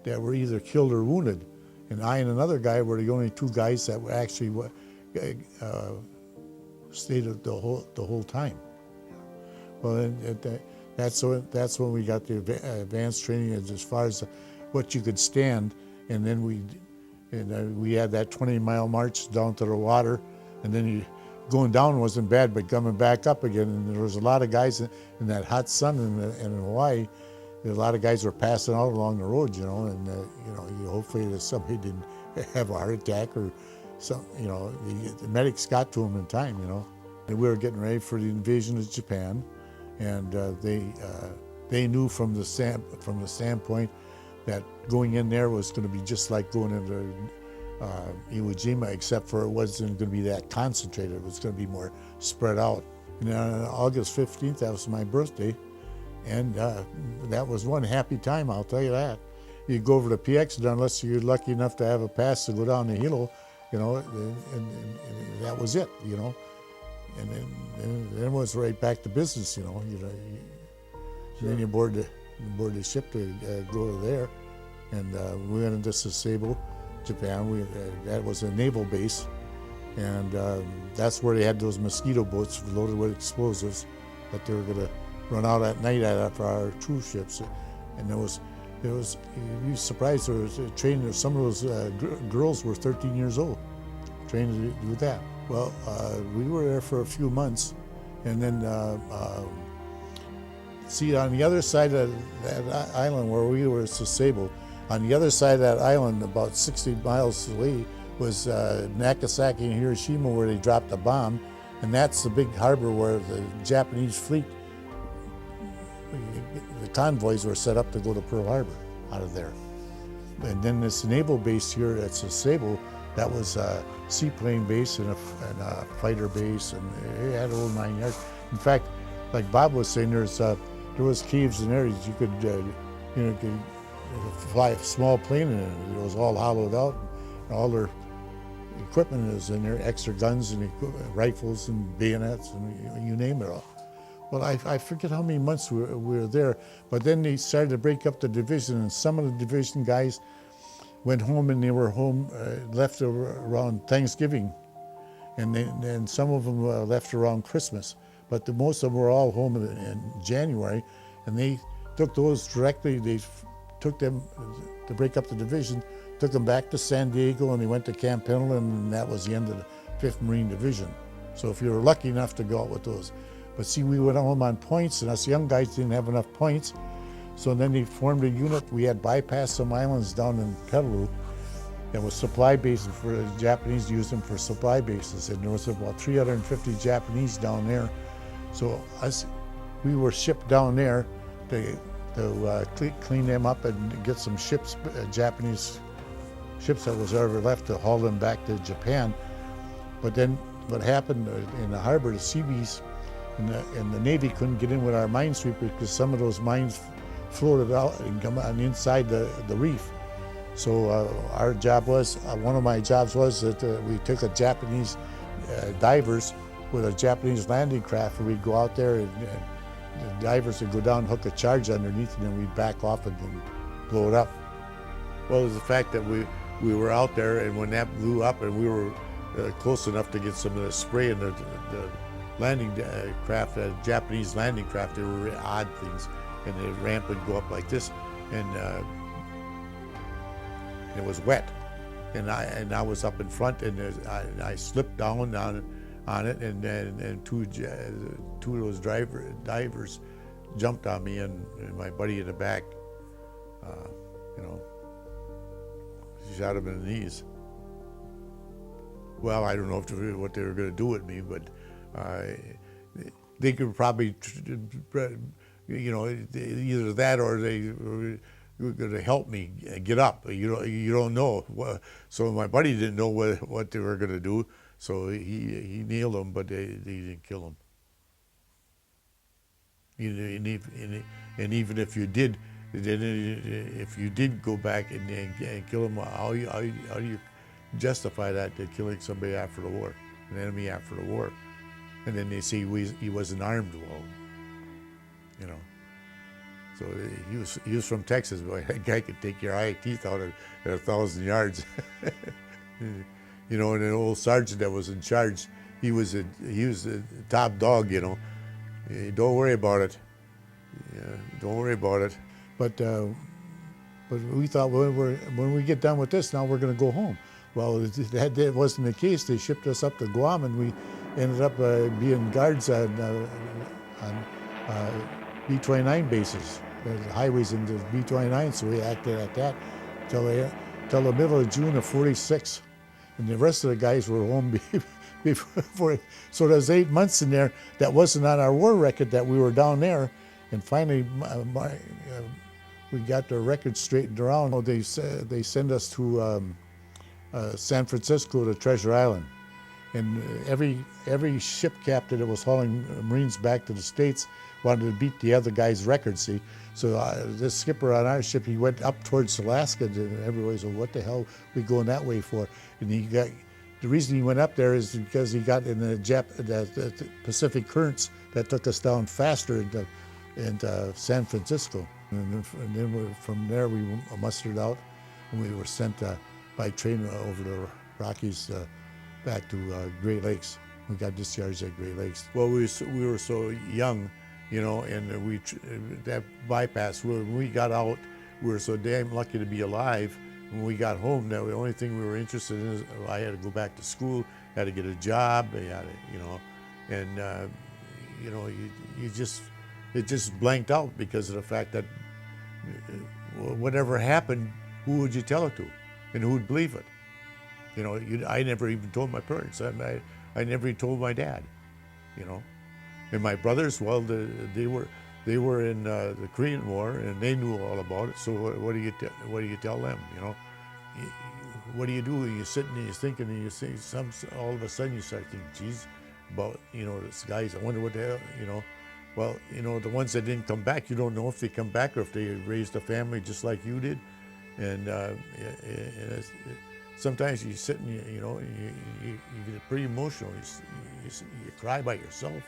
that were either killed or wounded. And I and another guy were the only two guys that were actually stayed the whole time. Well, that's when we got the advanced training as far as what you could stand, and then we had that 20-mile march down to the water, and then going down wasn't bad, but coming back up again, and there was a lot of guys in that hot sun in Hawaii. A lot of guys were passing out along the road, you know, and hopefully that somebody didn't have a heart attack or some, you know, the medics got to them in time, you know. And we were getting ready for the invasion of Japan, and they knew from the standpoint that going in there was going to be just like going into Iwo Jima, except for it wasn't going to be that concentrated. It was going to be more spread out. And on August 15th, that was my birthday, and that was one happy time, I'll tell you that. You go over to PX, unless you're lucky enough to have a pass to go down to Hilo, you know, and that was it, you know. And then it was right back to business, you know. Sure. Then you board the ship to go there, and we went into Sasebo, Japan. That was a naval base, and that's where they had those mosquito boats loaded with explosives that they were going to run out at night after our cruise ships. And you'd be surprised, there was a training. Some of those girls were 13 years old, trained to do that. Well, we were there for a few months, and then see, on the other side of that island where we were, Sasebo, on the other side of that island, about 60 miles away, was Nagasaki and Hiroshima, where they dropped a bomb, and that's the big harbor where the Japanese fleet, the convoys were set up to go to Pearl Harbor out of there. And then this naval base here at Sasebo, that was a seaplane base and a fighter base, and it had a whole 9 yards. In fact, like Bob was saying, there was caves in there that you could fly a small plane in it. It was all hollowed out, and all their equipment was in there, extra guns and rifles and bayonets and you name it all. Well, I forget how many months we were there, but then they started to break up the division, and some of the division guys went home, and they were home, left around Thanksgiving, and then some of them left around Christmas. But most of them were all home in January, and they took those directly. They took them to break up the division, took them back to San Diego, and they went to Camp Pendleton, and that was the end of the 5th Marine Division. So if you were lucky enough to go out with those. But see, we went home on points, and us young guys didn't have enough points. So then they formed a unit. We had bypassed some islands down in Peleliu that was supply bases for the Japanese, used them for supply bases. And there was about 350 Japanese down there. So we were shipped down there to clean them up and get some ships, Japanese ships that was ever left, to haul them back to Japan. But then what happened in the harbor, the Seabees and the Navy couldn't get in with our minesweepers because some of those mines floated out and come on inside the reef. So our job was, one of my jobs was that we took a Japanese divers with a Japanese landing craft, and we'd go out there, and the divers would go down, hook a charge underneath, and then we'd back off and then blow it up. Well, it was the fact that we were out there, and when that blew up and we were close enough to get some of the spray in the landing craft, Japanese landing craft, they were really odd things, and the ramp would go up like this, and it was wet, and I was up in front, and I slipped down on it, and two of those divers jumped on me, and my buddy in the back, shot him in the knees. Well, I don't know what they were going to do with me, but they could probably, either that or they were going to help me get up. You don't know. So my buddy didn't know what they were going to do, so he nailed him, but they didn't kill him. And even if you did, if you did go back and kill him, how do you justify that, to killing somebody after the war, an enemy after the war? And then they say he wasn't armed well, So he was from Texas, but that guy could take your eye teeth out at 1,000 yards. You know, and an old sergeant that was in charge, he was the top dog. You know, don't worry about it. Yeah, don't worry about it. But we thought, well, when we get done with this, now we're going to go home. Well, that wasn't the case. They shipped us up to Guam, and we ended up being guards on B-29 bases. The highways into B-29, so we acted at that till the middle of June of '46. And the rest of the guys were home before. So there was 8 months in there that wasn't on our war record that we were down there. And finally, we got the record straightened around. They send us to San Francisco to Treasure Island. And every ship captain that was hauling Marines back to the States wanted to beat the other guy's record, see? So this skipper on our ship, he went up towards Alaska, and everybody said, what the hell are we going that way for? And the reason he went up there is because he got in the Pacific currents that took us down faster into San Francisco. And then from there we mustered out, and we were sent by train over the Rockies back to Great Lakes. We got discharged at Great Lakes. Well, we were so young, you know, and that bypass, when we got out, we were so damn lucky to be alive. When we got home, the only thing we were interested in is I had to go back to school, had to get a job, I had to, you know, and you know, it just blanked out because of the fact that whatever happened, who would you tell it to, and who would believe it? You know, I never even told my parents. I never even told my dad, you know. And my brothers, well, they were in the Korean War, and they knew all about it. So what do you tell them? You know, what do? You're sitting and you're thinking, and you say all of a sudden you start thinking, geez, about, you know, this guys. I wonder what the hell, you know. Well, you know, the ones that didn't come back, you don't know if they come back or if they raised a family just like you did, and sometimes you sit and you know you get pretty emotional. You cry by yourself.